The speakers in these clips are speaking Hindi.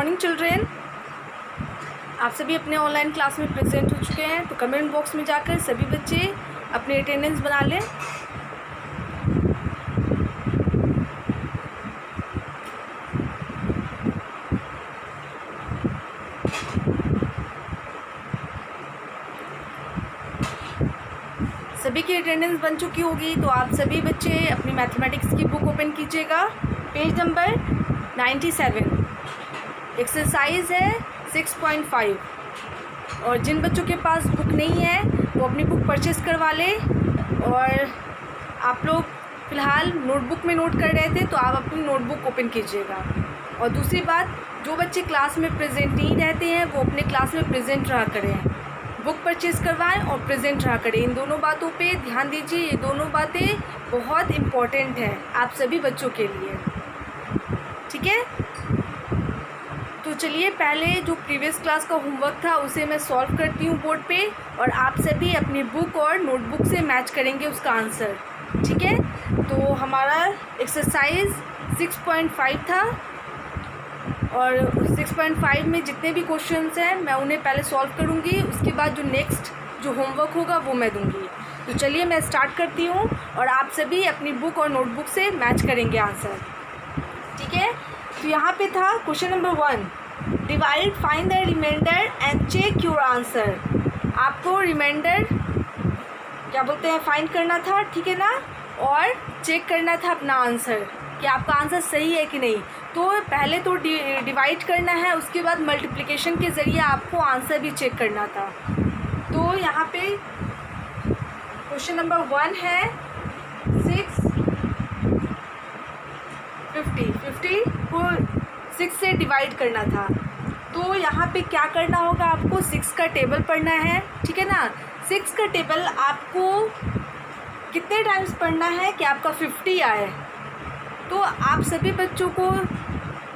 Morning children. आप सभी अपने ऑनलाइन क्लास में प्रेजेंट हो चुके हैं, तो कमेंट बॉक्स में जाकर सभी बच्चे अपनी अटेंडेंस बना लें। सभी की अटेंडेंस बन चुकी होगी, तो आप सभी बच्चे अपनी मैथमेटिक्स की बुक ओपन कीजिएगा। पेज नंबर 97, एक्सरसाइज है 6.5। और जिन बच्चों के पास बुक नहीं है वो अपनी बुक परचेस करवा लें। और आप लोग फ़िलहाल नोटबुक में नोट कर रहे थे, तो आप अपनी नोटबुक ओपन कीजिएगा। और दूसरी बात, जो बच्चे क्लास में प्रेजेंट नहीं रहते हैं वो अपने क्लास में प्रेजेंट रहा करें, बुक परचेज़ करवाएं और प्रेजेंट रहा करें। इन दोनों बातों पे ध्यान दीजिए, ये दोनों बातें बहुत इम्पॉर्टेंट हैं आप सभी बच्चों के लिए, ठीक है। तो चलिए पहले जो प्रीवियस क्लास का होमवर्क था उसे मैं सॉल्व करती हूँ बोर्ड पे, और आप सभी अपनी बुक और नोटबुक से मैच करेंगे उसका आंसर, ठीक है। तो हमारा एक्सरसाइज 6.5 था, और 6.5 में जितने भी क्वेश्चंस हैं मैं उन्हें पहले सॉल्व करूँगी, उसके बाद जो नेक्स्ट जो होमवर्क होगा वो मैं दूँगी। तो चलिए मैं स्टार्ट करती हूँ, और आप सभी अपनी बुक और नोटबुक से मैच करेंगे आंसर, ठीक है। तो यहाँ पे था question number 1, divide, find the remainder and check your answer. आपको रिमाइंडर क्या बोलते हैं फाइंड करना था, ठीक है ना, और चेक करना था अपना आंसर कि आपका आंसर सही है कि नहीं। तो पहले तो डिवाइड करना है, उसके बाद मल्टीप्लिकेशन के ज़रिए आपको आंसर भी चेक करना था। तो यहाँ पे क्वेश्चन नंबर 1 है 50 को 6 से डिवाइड करना था। तो यहाँ पे क्या करना होगा, आपको 6 का टेबल पढ़ना है, ठीक है ना। 6 का टेबल आपको कितने टाइम्स पढ़ना है कि आपका 50 आए। तो आप सभी बच्चों को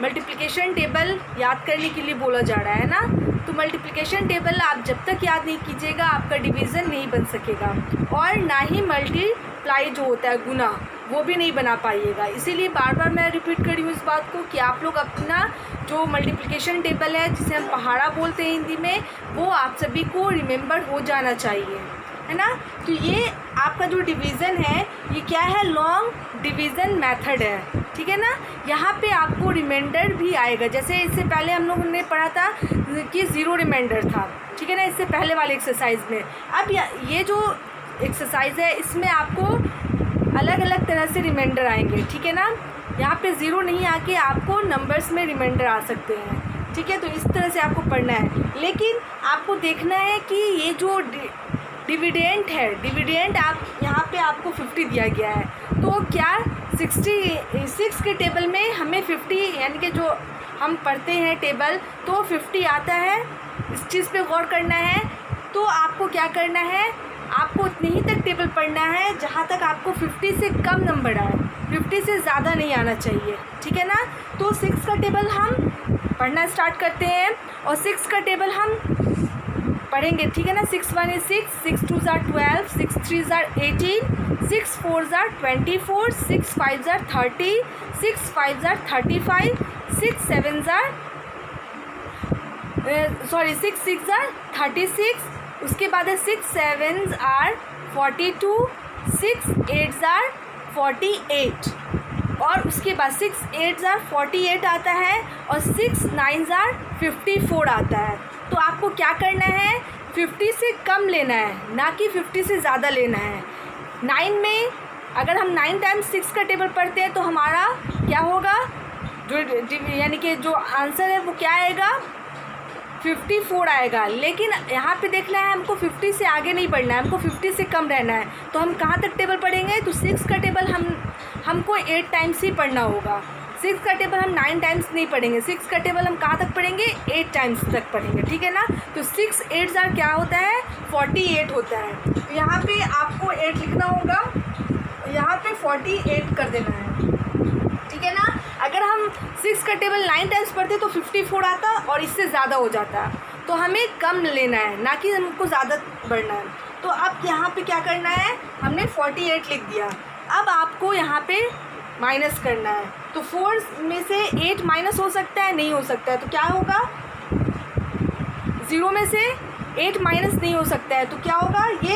मल्टीप्लिकेशन टेबल याद करने के लिए बोला जा रहा है ना। तो मल्टीप्लिकेशन टेबल आप जब तक याद नहीं कीजिएगा आपका डिवीज़न नहीं बन सकेगा, और ना ही मल्टीप्लाई जो होता है गुना वो भी नहीं बना पाइएगा। इसीलिए बार बार मैं रिपीट कर रही हूँ इस बात को कि आप लोग अपना जो मल्टीप्लिकेशन टेबल है, जिसे हम पहाड़ा बोलते हैं हिंदी में, वो आप सभी को रिमेंबर हो जाना चाहिए, है ना। तो ये आपका जो डिवीज़न है ये क्या है, लॉन्ग डिवीज़न मेथड है, ठीक है ना। यहाँ पे आपको रिमाइंडर भी आएगा, जैसे इससे पहले हम लोगों ने पढ़ा था कि 0 रिमाइंडर था, ठीक है ना, इससे पहले वाले एक्सरसाइज में। अब ये जो एक्सरसाइज है इसमें आपको अलग अलग तरह से रिमाइंडर आएंगे, ठीक है ना। यहाँ पे 0 नहीं आके आपको नंबर्स में रिमाइंडर आ सकते हैं, ठीक है। तो इस तरह से आपको पढ़ना है, लेकिन आपको देखना है कि ये जो डिविडेंट है, डिविडेंट आप यहाँ पे आपको 50 दिया गया है, तो क्या 66 के टेबल में हमें 50 यानी कि जो हम पढ़ते हैं टेबल तो 50 आता है, इस चीज़ पे गौर करना है। तो आपको क्या करना है, आपको उतनी ही तक टेबल पढ़ना है जहाँ तक आपको 50 से कम नंबर आए, 50 से ज़्यादा नहीं आना चाहिए, ठीक है ना। तो 6 का टेबल हम पढ़ना स्टार्ट करते हैं, और 6 का टेबल हम पढ़ेंगे, ठीक है ना। 6 1 is 6, 6 2 are 12, 6 3 are 18, 6 4 are 24, 6 5 are 30, 6 5 are 35, 6 7 are 6 6 are 36, उसके बाद है 6 7 are 42, 6 8 are 48, और उसके बाद 6 8 are 48 आता है, और 6 9 are 54 आता है। तो आपको क्या करना है, 50 से कम लेना है, ना कि 50 से ज़्यादा लेना है। 9 में अगर हम 9 टाइम्स 6 का टेबल पढ़ते हैं तो हमारा क्या होगा, जो यानी कि जो आंसर है वो क्या आएगा, 54 आएगा। लेकिन यहाँ पे देखना है हमको 50 से आगे नहीं बढ़ना है, हमको 50 से कम रहना है। तो हम कहाँ तक टेबल पढ़ेंगे, तो 6 का टेबल हमको 8 टाइम्स ही पढ़ना होगा। 6 का टेबल हम 9 टाइम्स नहीं पढ़ेंगे, 6 का टेबल हम कहाँ तक पढ़ेंगे, 8 टाइम्स तक पढ़ेंगे, ठीक है ना। तो 6 8 क्या होता है, 48 होता है। तो यहाँ पे आपको 8 लिखना होगा, यहाँ पे 48 कर देना है, ठीक है ना। अगर हम 6 का टेबल 9 टाइम्स पढ़ते तो 54 आता और इससे ज़्यादा हो जाता, तो हमें कम लेना है, ना कि हमको ज़्यादा बढ़ना है। तो अब यहाँ पे क्या करना है, हमने 48 लिख दिया। अब आपको यहाँ पे माइनस करना है। तो 4 में से 8 माइनस हो सकता है, नहीं हो सकता है, तो क्या होगा, 0 में से 8 माइनस नहीं हो सकता है, तो क्या होगा, ये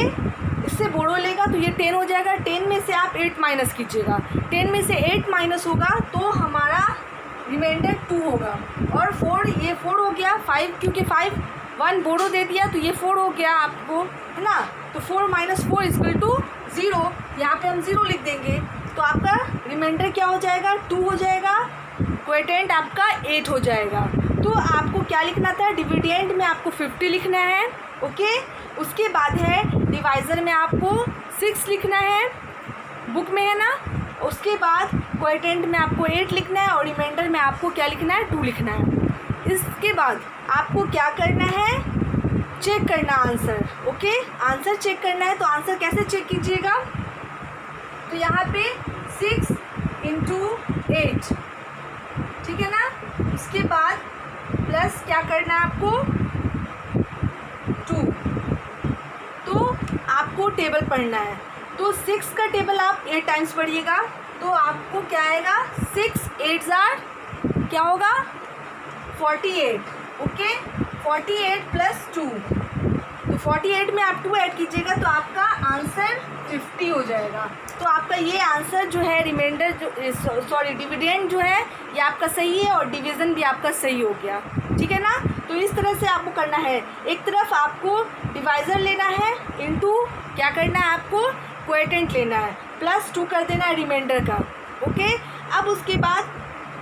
इससे बोरो लेगा तो ये 10 हो जाएगा। 10 में से आप 8 माइनस कीजिएगा, 10 में से 8 माइनस होगा तो हमारा रिमाइंडर 2 होगा। और 4, ये 4 हो गया, 5 क्योंकि 5 1 बोरो दे दिया तो ये 4 हो गया आपको, है ना। तो 4 माइनस 4 इक्वल टू 0, यहाँ पे हम 0 लिख देंगे तो आपका रिमाइंडर क्या हो जाएगा, 2 हो जाएगा, क्वोटिएंट आपका 8 हो जाएगा। तो आपको क्या लिखना था, डिविडेंड में आपको 50 लिखना है, ओके। उसके बाद है डिवाइज़र में आपको 6 लिखना है, बुक में है ना। उसके बाद क्वोटिएंट में आपको 8 लिखना है और रिमाइंडर में आपको क्या लिखना है, 2 लिखना है। इसके बाद आपको क्या करना है, चेक करना आंसर, ओके। आंसर चेक करना है, तो आंसर कैसे चेक कीजिएगा, तो यहाँ पे 6 × 8, ठीक है ना। उसके बाद प्लस क्या करना है आपको, 2। तो आपको टेबल पढ़ना है, तो 6 का टेबल आप 8 टाइम्स पढ़िएगा तो आपको क्या आएगा, 6 8 क्या होगा, 48, ओके। 48 प्लस 2, तो 48 में आप 2 ऐड कीजिएगा तो आपका आंसर 50 हो जाएगा। तो आपका ये आंसर जो है, रिमाइंडर जो सॉरी डिविडेंड जो है ये आपका सही है और डिवीज़न भी आपका सही हो गया, ठीक है ना। तो इस तरह से आपको करना है, एक तरफ आपको डिवाइज़र लेना है, इनटू क्या करना है आपको, क्वोटिएंट लेना है, प्लस 2 कर देना है रिमाइंडर का, ओके। अब उसके बाद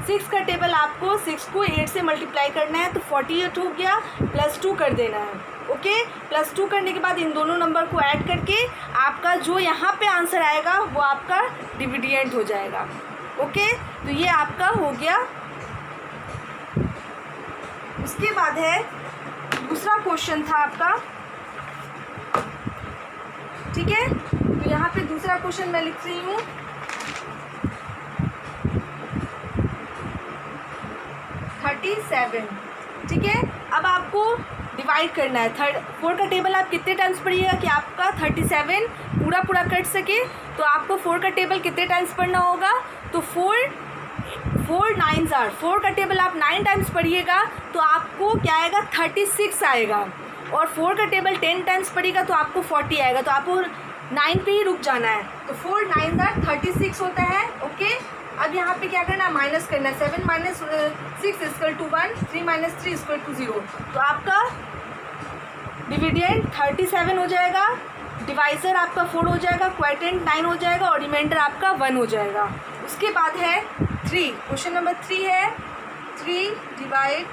6 का टेबल आपको 6 को 8 से मल्टीप्लाई करना है तो 48 हो गया, प्लस 2 कर देना है, ओके। प्लस 2 करने के बाद इन दोनों नंबर को ऐड करके आपका जो यहाँ पे आंसर आएगा वो आपका डिविडेंड हो जाएगा, ओके। तो ये आपका हो गया। उसके बाद है दूसरा क्वेश्चन था आपका, ठीक है। तो यहाँ पे दूसरा क्वेश्चन मैं लिख रही हूँ, 37, ठीक है। अब आपको डिवाइड करना है, 4 का टेबल आप कितने टाइम्स पढ़िएगा कि आपका 37 पूरा कट सके। तो आपको 4 का टेबल कितने टाइम्स पढ़ना होगा, तो 4 9s are, 4 का टेबल आप 9 टाइम्स पढ़िएगा तो आपको क्या आएगा, 36 आएगा। और 4 का टेबल 10 टाइम्स पढ़िएगा तो आपको 40 आएगा। तो आपको 9 पे ही रुक जाना है। तो 4 9s are 36 होता है, ओके। अब यहाँ पे क्या करना है, माइनस करना है, 7 - 6 = 1, 3 - 3 = 0। तो आपका डिविडेंड 37 हो जाएगा, डिवाइज़र आपका 4 हो जाएगा, क्वोटिएंट 9 हो जाएगा और रिमाइंडर आपका 1 हो जाएगा। उसके बाद है 3, क्वेश्चन नंबर 3 है 3 /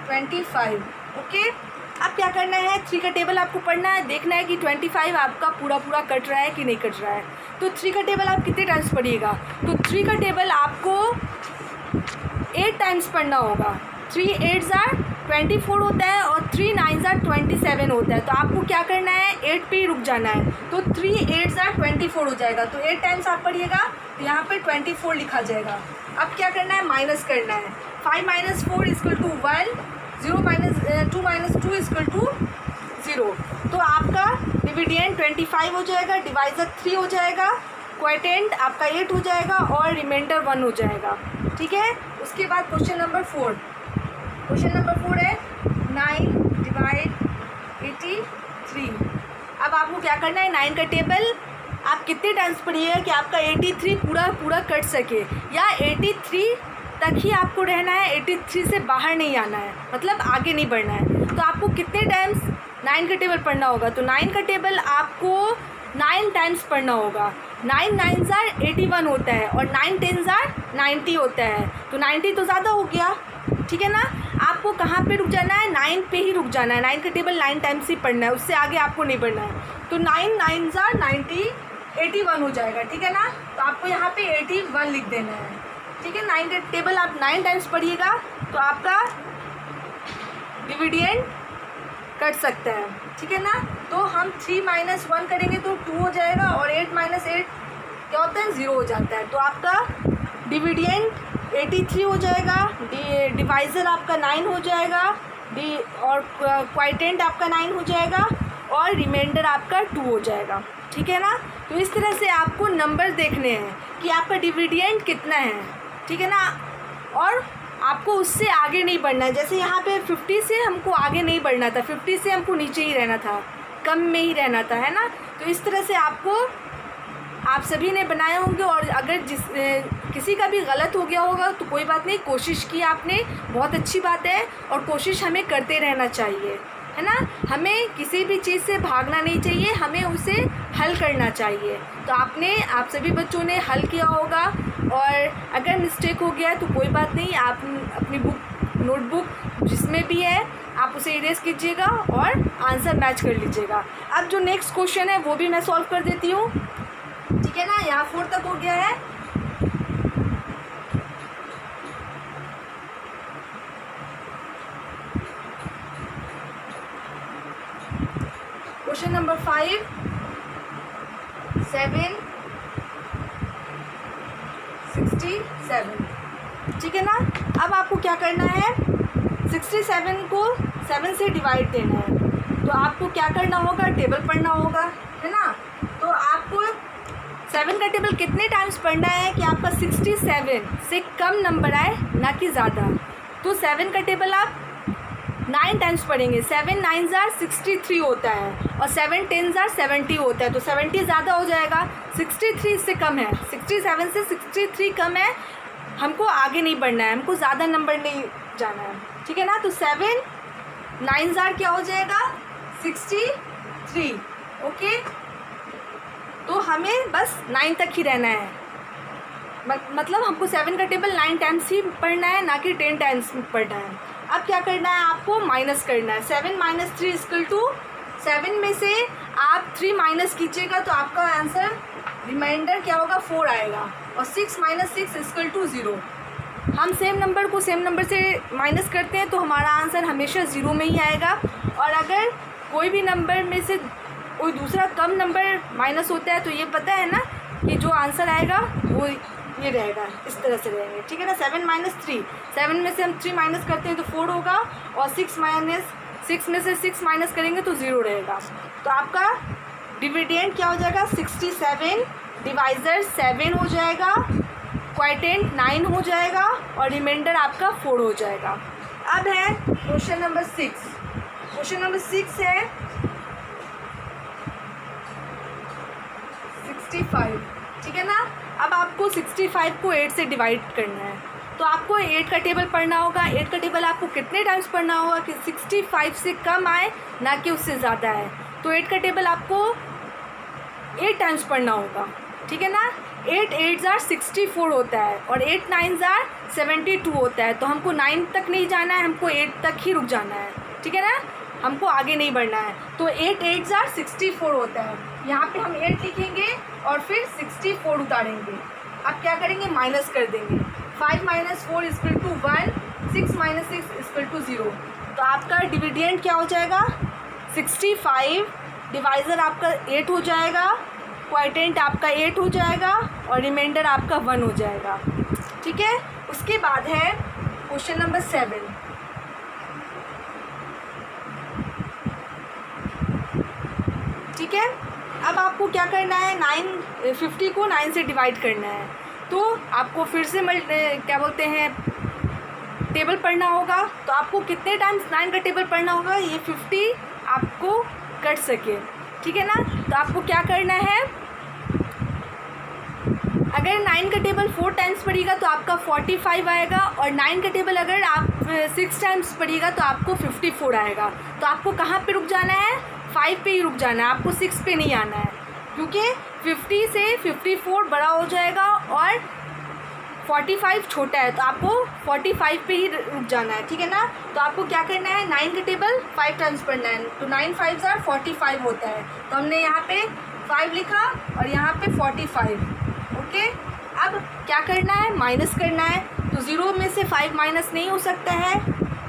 25, ओके। अब क्या करना है, 3 का टेबल आपको पढ़ना है, देखना है कि 25 आपका पूरा कट रहा है कि नहीं कट रहा है। तो 3 का टेबल आप कितने टाइम्स पढ़िएगा, तो 3 का टेबल आपको 8 टाइम्स पढ़ना होगा। 3 8s are 24 होता है और 3 9s are 27 होता है। तो आपको क्या करना है, 8 पे ही रुक जाना है। तो 3 8s are 24 हो जाएगा। तो 8 टाइम्स आप पढ़िएगा तो यहाँ पे 24 लिखा जाएगा। अब क्या करना है, माइनस करना है, 5 - 4 = 1, 0 - 2 - 2 = 0। तो आपका डिविडेंड 25 हो जाएगा, डिवाइज़र 3 हो जाएगा, क्वोटिएंट आपका 8 हो जाएगा और रिमाइंडर 1 हो जाएगा, ठीक है। उसके बाद क्वेश्चन नंबर 4, क्वेश्चन नंबर 4 है 9 / 83। अब आपको क्या करना है, 9 का टेबल आप कितने टाइम्स पढ़िएगा कि आपका 83 पूरा कट सके, या 83 तक ही आपको रहना है, 83 से बाहर नहीं आना है, मतलब आगे नहीं बढ़ना है। तो आपको कितने टाइम्स 9 का टेबल पढ़ना होगा, तो 9 का टेबल आपको 9 टाइम्स पढ़ना होगा। 9 9s are 81 होता है और 9 10s are 90 होता है। तो 90 तो ज़्यादा हो गया, ठीक है ना। आपको कहाँ पे रुक जाना है, 9 पे ही रुक जाना है। 9 का टेबल 9 टाइम्स ही पढ़ना है, उससे आगे आपको नहीं बढ़ना है। तो 9 9s are 90, 81 हो जाएगा, ठीक है ना। तो आपको यहाँ पे 81 लिख देना है, ठीक है। 9 का टेबल आप 9 टाइम्स पढ़िएगा तो आपका डिविडेंड कट सकता है, ठीक है ना। तो हम 3 - 1 करेंगे तो 2 हो जाएगा और 8 - 8 क्या होता है, 0 हो जाता है। तो आपका डिविडेंड 83 हो जाएगा, डिवाइज़र आपका 9 हो जाएगा, और क्वोटिएंट आपका 9 हो जाएगा और रिमाइंडर आपका 2 हो जाएगा। ठीक है ना। तो इस तरह से आपको नंबर देखने हैं कि आपका डिविडेंड कितना है, ठीक है ना। और आपको उससे आगे नहीं बढ़ना है। जैसे यहाँ पे 50 से हमको आगे नहीं बढ़ना था, 50 से हमको नीचे ही रहना था, कम में ही रहना था, है ना। तो इस तरह से आपको आप सभी ने बनाए होंगे। और अगर किसी का भी गलत हो गया होगा तो कोई बात नहीं, कोशिश की आपने, बहुत अच्छी बात है। और कोशिश हमें करते रहना चाहिए, है ना। हमें किसी भी चीज़ से भागना नहीं चाहिए, हमें उसे हल करना चाहिए। तो आप सभी बच्चों ने हल किया होगा। और अगर मिस्टेक हो गया तो कोई बात नहीं, आप अपनी नोटबुक जिसमें भी है आप उसे इरेज कीजिएगा और आंसर मैच कर लीजिएगा। अब जो नेक्स्ट क्वेश्चन है वो भी मैं सॉल्व कर देती हूँ, ठीक है ना। यहाँ 4 तक हो गया है। क्वेश्चन नंबर 5, 7, 67, ठीक है ना। अब आपको क्या करना है, 67 को 7 से डिवाइड देना है। तो आपको क्या करना होगा, टेबल पढ़ना होगा, है ना। तो आपको 7 का टेबल कितने टाइम्स पढ़ना है कि आपका 67 से कम नंबर आए, ना कि ज़्यादा। तो 7 का टेबल आप 9 टाइम्स पढ़ेंगे। 7 9 जार 63 होता है और 7 10 जार 70 होता है। तो 70 ज़्यादा हो जाएगा, 63 इससे कम है, 67 से 63 कम है। हमको आगे नहीं बढ़ना है, हमको ज़्यादा नंबर नहीं जाना है, ठीक है ना। तो 7 9 जार क्या हो जाएगा, 63, ओके। तो हमें बस 9 तक ही रहना है, मतलब हमको 7 का टेबल 9 टाइम्स ही पढ़ना है, ना कि 10 टाइम्स पढ़ना है। अब क्या करना है, आपको माइनस करना है। 7 - 3 = 7 में से आप 3 माइनस कीजिएगा तो आपका आंसर रिमाइंडर क्या होगा, 4 आएगा। और 6 - 6 = 0। हम सेम नंबर को सेम नंबर से माइनस करते हैं तो हमारा आंसर हमेशा 0 में ही आएगा। और अगर कोई भी नंबर में से कोई दूसरा कम नंबर माइनस होता है तो ये पता है ना कि जो आंसर आएगा वो ये रहेगा, इस तरह से रहेंगे, ठीक है ना। 7 - 3, 7 में से हम 3 माइनस करते हैं तो 4 होगा। और 6 में से 6 माइनस करेंगे तो 0 रहेगा। तो आपका डिविडेंड क्या हो जाएगा, 67, डिवाइज़र 7 हो जाएगा, क्वाइटेंट 9 हो जाएगा और रिमाइंडर आपका 4 हो जाएगा। अब है क्वेश्चन नंबर 6। क्वेश्चन नंबर 6 है 65, ठीक है ना। अब आपको 65 को 8 से डिवाइड करना है। तो आपको 8 का टेबल पढ़ना होगा। 8 का टेबल आपको कितने टाइम्स पढ़ना होगा कि 65 से कम आए, ना कि उससे ज़्यादा है। तो 8 का टेबल आपको 8 टाइम्स पढ़ना होगा, ठीक है ना। 8 8 जार 64 होता है और 8 9 जार 72 होता है। तो हमको 9 तक नहीं जाना है, हमको 8 तक ही रुक जाना है, ठीक है ना, हमको आगे नहीं बढ़ना है। तो 8 8 जार 64 होता है। यहाँ पे हम 8 लिखेंगे और फिर 64 उतारेंगे। अब क्या करेंगे, माइनस कर देंगे। 5 - 4 = 1, 6 - 6 = 0। तो आपका डिविडेंड क्या हो जाएगा, 65, डिवाइज़र आपका 8 हो जाएगा, क्वाइटेंट आपका 8 हो जाएगा और रिमाइंडर आपका 1 हो जाएगा, ठीक है। उसके बाद है क्वेश्चन नंबर 7। ठीक है। अब आपको क्या करना है, 50 को 9 से डिवाइड करना है। तो आपको फिर से क्या बोलते हैं, टेबल पढ़ना होगा। तो आपको कितने टाइम्स 9 का टेबल पढ़ना होगा, ये 50 आपको कट सके, ठीक है ना। तो आपको क्या करना है, अगर 9 का टेबल 4 टाइम्स पढ़िएगा तो आपका 45 आएगा। और 9 का टेबल अगर आप 6 टाइम्स पढ़िएगा तो आपको 54 आएगा। तो आपको कहाँ पे रुक जाना है, 5 पे ही रुक जाना है, आपको 6 पे नहीं आना है। क्योंकि 50 से 54 बड़ा हो जाएगा और 45 छोटा है। तो आपको 45 पे ही रुक जाना है, ठीक है ना। तो आपको क्या करना है, 9 का टेबल 5 टाइम्स पढ़ना है। तो 9 5 = 45 होता है। तो हमने यहाँ पे 5 लिखा और यहाँ पे 45, ओके। अब क्या करना है, माइनस करना है। तो 0 में से 5 माइनस नहीं हो सकता है,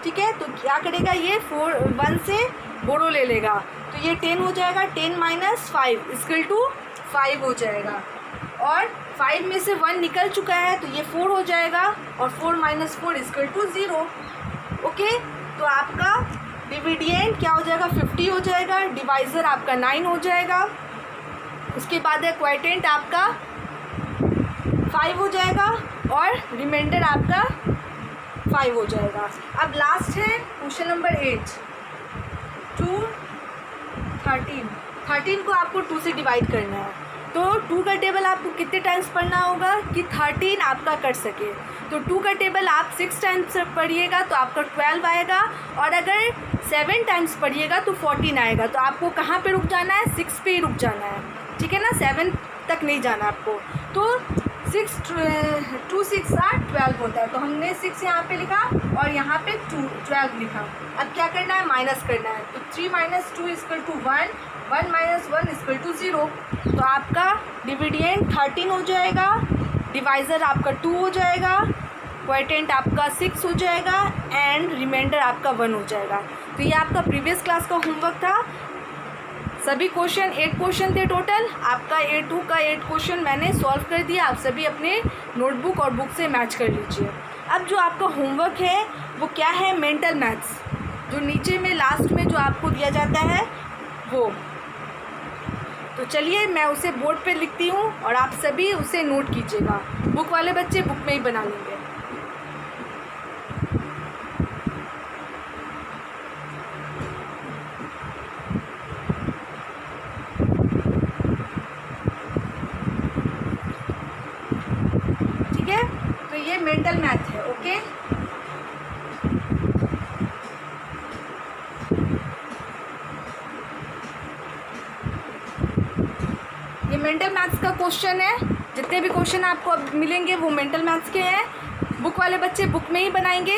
ठीक है। तो क्या करेगा, ये 1 से बोरो ले लेगा। तो ये 10 हो जाएगा, 10 - 5 = 5 हो जाएगा। और 5 में से 1 निकल चुका है तो ये 4 हो जाएगा और 4 - 4 = 0, ओके। तो आपका डिविडेंड क्या हो जाएगा, 50 हो जाएगा, डिवाइज़र आपका 9 हो जाएगा, उसके बाद है क्वाइटेंट आपका 5 हो जाएगा और रिमाइंडर आपका 5 हो जाएगा। अब लास्ट है क्वेश्चन नंबर 8, 2 13। 13 को आपको 2 से डिवाइड करना है। तो 2 का टेबल आपको कितने टाइम्स पढ़ना होगा कि 13 आपका कर सके। तो 2 का टेबल आप 6 टाइम्स पढ़िएगा तो आपका 12 आएगा, और अगर 7 टाइम्स पढ़िएगा तो 14 आएगा। तो आपको कहाँ पे रुक जाना है? 6 पे ही रुक जाना है, ठीक है ना, 7 तक नहीं जाना आपको। तो 6 2 6 12 होता है, तो हमने 6 यहाँ पे लिखा और यहाँ पे 12 लिखा। अब क्या करना है? माइनस करना है। तो 3 - 2 = 1, 1 - 1 = 0। तो आपका डिविडेंड 13 हो जाएगा, डिवाइज़र आपका 2 हो जाएगा, क्वोटिएंट आपका 6 हो जाएगा एंड रिमाइंडर आपका 1 हो जाएगा। तो ये आपका प्रीवियस क्लास का होमवर्क था। सभी क्वेश्चन 8 क्वेश्चन थे टोटल। आपका A2 का 8 क्वेश्चन मैंने सॉल्व कर दिया। आप सभी अपने नोटबुक और बुक से मैच कर लीजिए। अब जो आपका होमवर्क है वो क्या है? मेंटल मैथ्स, जो नीचे में लास्ट में जो आपको दिया जाता है वो। तो चलिए मैं उसे बोर्ड पे लिखती हूँ और आप सभी उसे नोट कीजिएगा। बुक वाले बच्चे बुक में ही बना लेंगे। ठीक है, तो ये मेंटल मैथ है। ओके, ये मेंटल मैथ्स का क्वेश्चन है। जितने भी क्वेश्चन आपको अब मिलेंगे वो मेंटल मैथ्स के हैं। बुक वाले बच्चे बुक में ही बनाएंगे,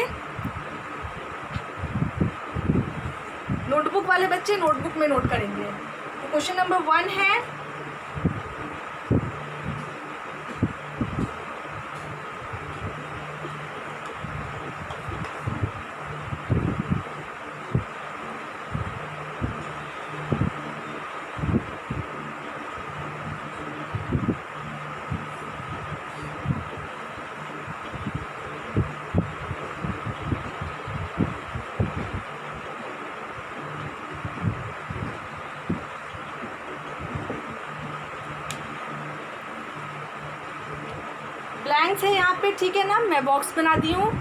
नोटबुक वाले बच्चे नोटबुक में नोट करेंगे। तो क्वेश्चन नंबर 1 है, ब्लैंक्स है यहाँ पे, ठीक है ना, मैं बॉक्स बना दी हूँ।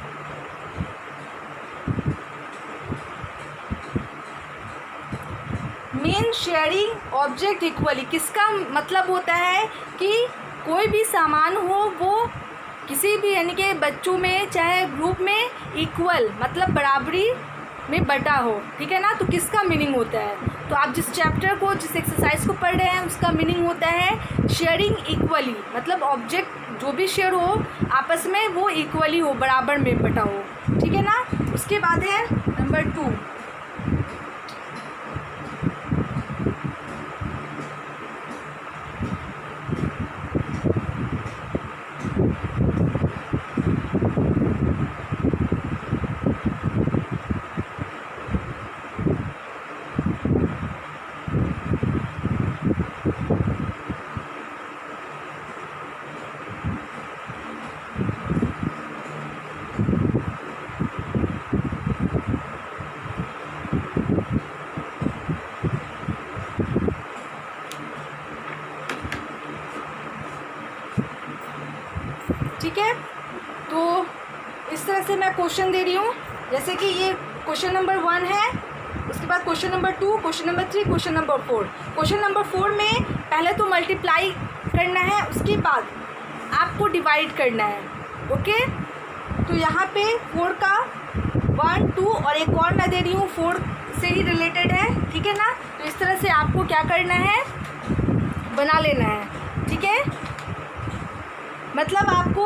मीन शेयरिंग ऑब्जेक्ट इक्वली, किसका मतलब होता है कि कोई भी सामान हो वो किसी भी यानी कि बच्चों में चाहे ग्रुप में इक्वल मतलब बराबरी में बटा हो, ठीक है ना। तो किसका मीनिंग होता है? तो आप जिस चैप्टर को जिस एक्सरसाइज को पढ़ रहे हैं उसका मीनिंग होता है शेयरिंग इक्वली, मतलब ऑब्जेक्ट जो भी शेयर हो आपस में वो इक्वली हो, बराबर में बटा हो, ठीक है ना। उसके बाद है नंबर 2, ठीक है। तो इस तरह से मैं क्वेश्चन दे रही हूँ, जैसे कि ये क्वेश्चन नंबर 1 है, उसके बाद question number 2, question number 3, question number 4। Question number 4 में पहले तो मल्टीप्लाई करना है, उसके बाद आपको डिवाइड करना है। ओके, तो यहाँ पे 4 का 1 2 और एक और मैं दे रही हूँ 4 से ही रिलेटेड है, ठीक है ना। तो इस तरह से आपको क्या करना है? बना लेना है, ठीक है। मतलब आपको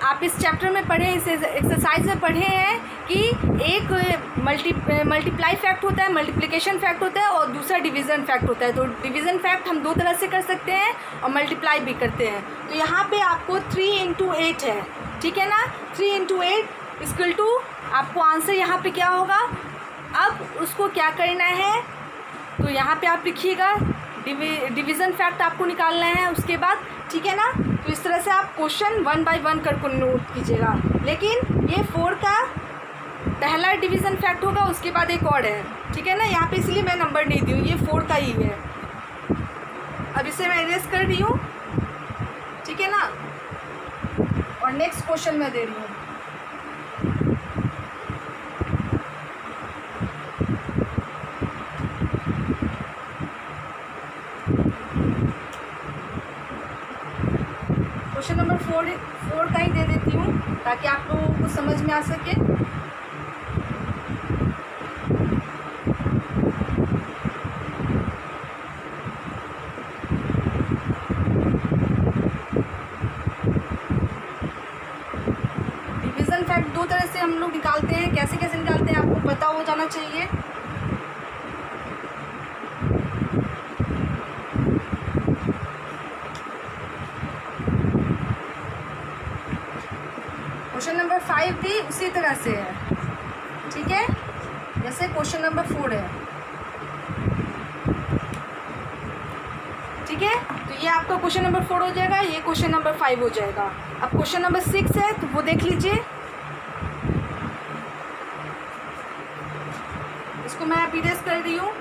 आप इस चैप्टर में पढ़े, इस एक्सरसाइज में पढ़े हैं कि एक मल्टीप्लाई फैक्ट होता है, मल्टीप्लिकेशन फैक्ट होता है और दूसरा डिवीज़न फैक्ट होता है। तो डिवीज़न फैक्ट हम 2 तरह से कर सकते हैं और मल्टीप्लाई भी करते हैं। तो यहाँ पे आपको 3 × 8 है, ठीक है ना। 3 × 8 = आपको आंसर यहाँ पे क्या होगा? अब उसको क्या करना है? तो यहाँ पे आप लिखिएगा डिवीज़न फैक्ट आपको निकालना है उसके बाद, ठीक है ना। तो इस तरह से आप क्वेश्चन 1 बाय 1 करके नोट कीजिएगा। लेकिन ये 4 का पहला डिवीज़न फैक्ट होगा, उसके बाद एक और है, ठीक है ना। यहाँ पे इसलिए मैं नंबर नहीं दी हूँ, ये 4 का ही है। अब इसे मैं इरेज कर रही हूँ, ठीक है ना, और नेक्स्ट क्वेश्चन मैं दे रही हूँ। क्वेश्चन नंबर 4 का ही दे देती हूँ ताकि आप लोगों को समझ में आ सके। डिवीजन फैक्ट दो तरह से हम लोग निकालते हैं, कैसे कैसे निकालते हैं आपको पता हो जाना चाहिए। क्वेश्चन नंबर 5 भी उसी तरह से है, ठीक है, जैसे क्वेश्चन नंबर 4 है, ठीक है। तो ये आपका क्वेश्चन नंबर 4 हो जाएगा, ये क्वेश्चन नंबर 5 हो जाएगा। अब क्वेश्चन नंबर 6 है तो वो देख लीजिए, इसको मैं आप इरेज कर रही हूँ।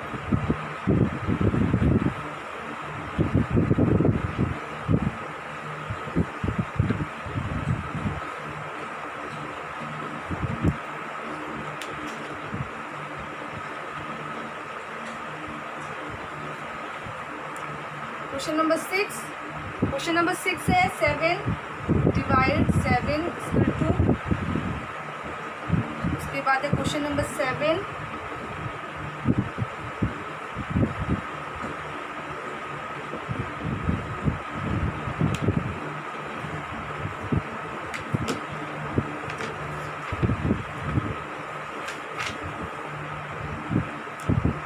क्वेश्चन नंबर 6 है 7 डिवाइड 7 इक्वल टू, उसके बाद है question number 7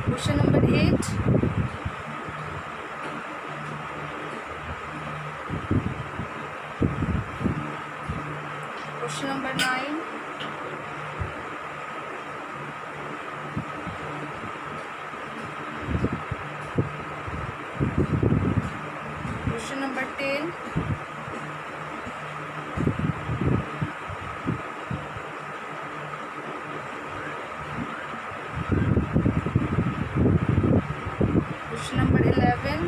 question number 8 question number 9 question number 10 question number 11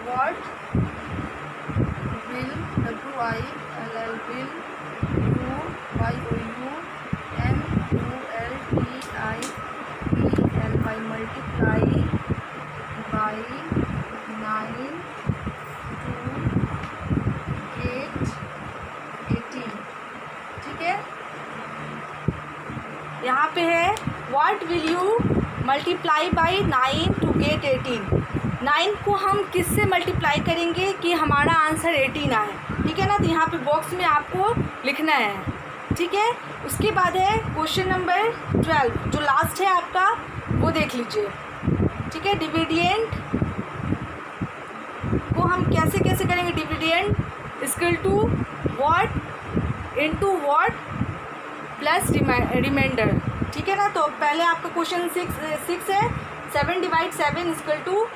what will WILL will UYOU MULTIPLY multiply by 9 to get 18, ठीक है। यहाँ पे है what will you multiply by 9 to get 18। 9 को हम किससे मल्टीप्लाई करेंगे कि हमारा आंसर 18 आए, ठीक है ना। तो यहाँ पे बॉक्स में आपको लिखना है, ठीक है। उसके बाद है क्वेश्चन नंबर 12 जो लास्ट है आपका, वो देख लीजिए, ठीक है। डिविडेंड को हम कैसे कैसे करेंगे, dividend equal to what into what plus remainder, ठीक है ना। तो पहले आपका क्वेश्चन 6 है 7 डिवाइड 7 इक्वल टू,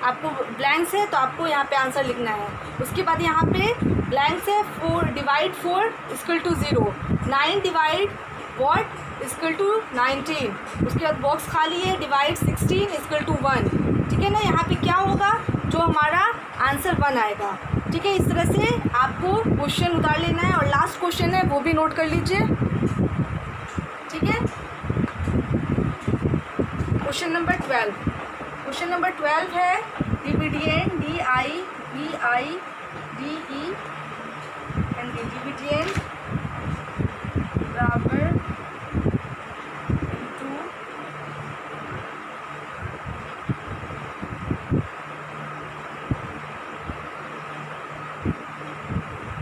आपको ब्लैंक्स है तो आपको यहाँ पे आंसर लिखना है। उसके बाद यहाँ पे ब्लैंक्स है 4 divide 4 equal to 0, 9 divide what equal to 19, उसके बाद बॉक्स खाली है डिवाइड 16 इक्वल टू 1, ठीक है ना। यहाँ पे क्या होगा, जो हमारा आंसर 1 आएगा, ठीक है। इस तरह से आपको क्वेश्चन उतार लेना है। और लास्ट क्वेश्चन है वो भी नोट कर लीजिए, ठीक है। क्वेश्चन नंबर 12, क्वेश्चन नंबर 12 है डिविडेंड DIVIDE एंड डिविडेंड बराबर इनटू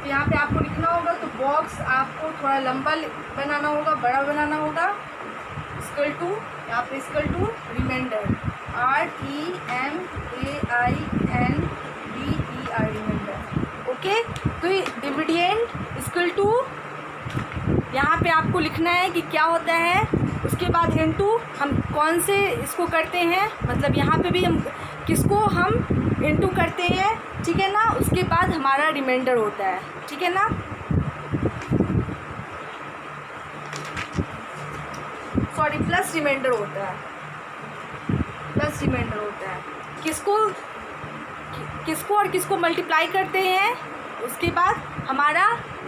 यहाँ पे आपको लिखना होगा, तो बॉक्स आपको थोड़ा लंबा बनाना होगा, बड़ा बनाना होगा। इक्वल टू, यहाँ पे equal to remainder REMAINDER, okay. तो डिविडेंड इक्वल टू, यहाँ पे आपको लिखना है कि क्या होता है। उसके बाद इनटू हम कौन से इसको करते हैं, मतलब यहाँ पे भी हम किसको हम इनटू करते हैं, ठीक है ना। उसके बाद हमारा रिमाइंडर होता है, ठीक है ना। सॉरी, प्लस रिमाइंडर होता है, प्लस फर्स्ट रिमाइंडर होता है। किसको किसको और किसको मल्टीप्लाई करते हैं, उसके बाद हमारा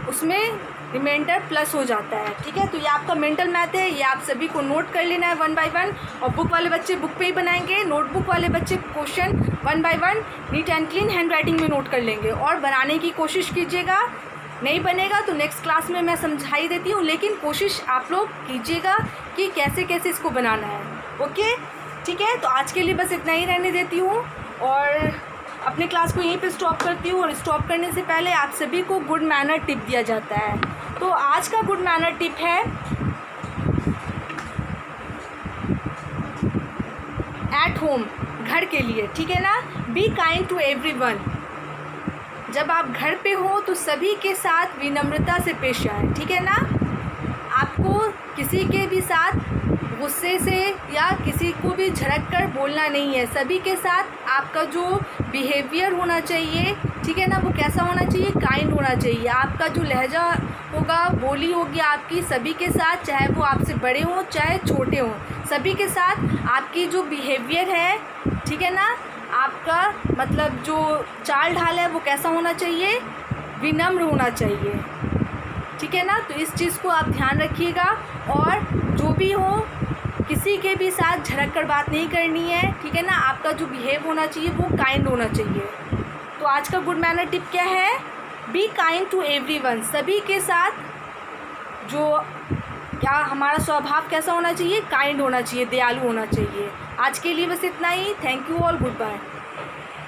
उसमें रिमाइंडर प्लस हो जाता है। ठीक है, तो ये आपका मेंटल मैथ है, ये आप सभी को नोट कर लेना है 1 बाय 1। और बुक वाले बच्चे बुक पे ही बनाएंगे, नोटबुक वाले बच्चे question 1 by 1 neat and clean handwriting में नोट कर लेंगे और बनाने की कोशिश कीजिएगा। नहीं बनेगा तो नेक्स्ट क्लास में मैं समझा ही देती हूँ, लेकिन कोशिश आप लोग कीजिएगा कि कैसे कैसे इसको बनाना है। ओके, ठीक है, तो आज के लिए बस इतना ही रहने देती हूँ और अपने क्लास को यहीं पे स्टॉप करती हूँ। और स्टॉप करने से पहले आप सभी को गुड मैनर टिप दिया जाता है। तो आज का गुड मैनर टिप है एट होम, घर के लिए। ठीक है ना, बी काइंड टू एवरीवन। जब आप घर पे हो तो सभी के साथ विनम्रता से पेश आए। ठीक है ना, आपको किसी के भी साथ गुस्से से या किसी को भी झड़क कर बोलना नहीं है। सभी के साथ आपका जो बिहेवियर होना चाहिए, ठीक है ना, वो कैसा होना चाहिए, काइंड होना चाहिए। आपका जो लहजा होगा, बोली होगी आपकी सभी के साथ, चाहे वो आपसे बड़े हों चाहे छोटे हों, सभी के साथ आपकी जो बिहेवियर है, ठीक है ना, आपका मतलब जो चाल ढाल है वो कैसा होना चाहिए, विनम्र होना चाहिए। ठीक है ना, तो इस चीज़ को आप ध्यान रखिएगा। और जो भी हो किसी के भी साथ झड़क कर बात नहीं करनी है। ठीक है ना, आपका जो बिहेव होना चाहिए वो काइंड होना चाहिए। तो आज का गुड मैनर टिप क्या है, बी काइंड टू एवरीवन। सभी के साथ जो क्या हमारा स्वभाव कैसा होना चाहिए, काइंड होना चाहिए, दयालु होना चाहिए। आज के लिए बस इतना ही। Thank you all, good bye.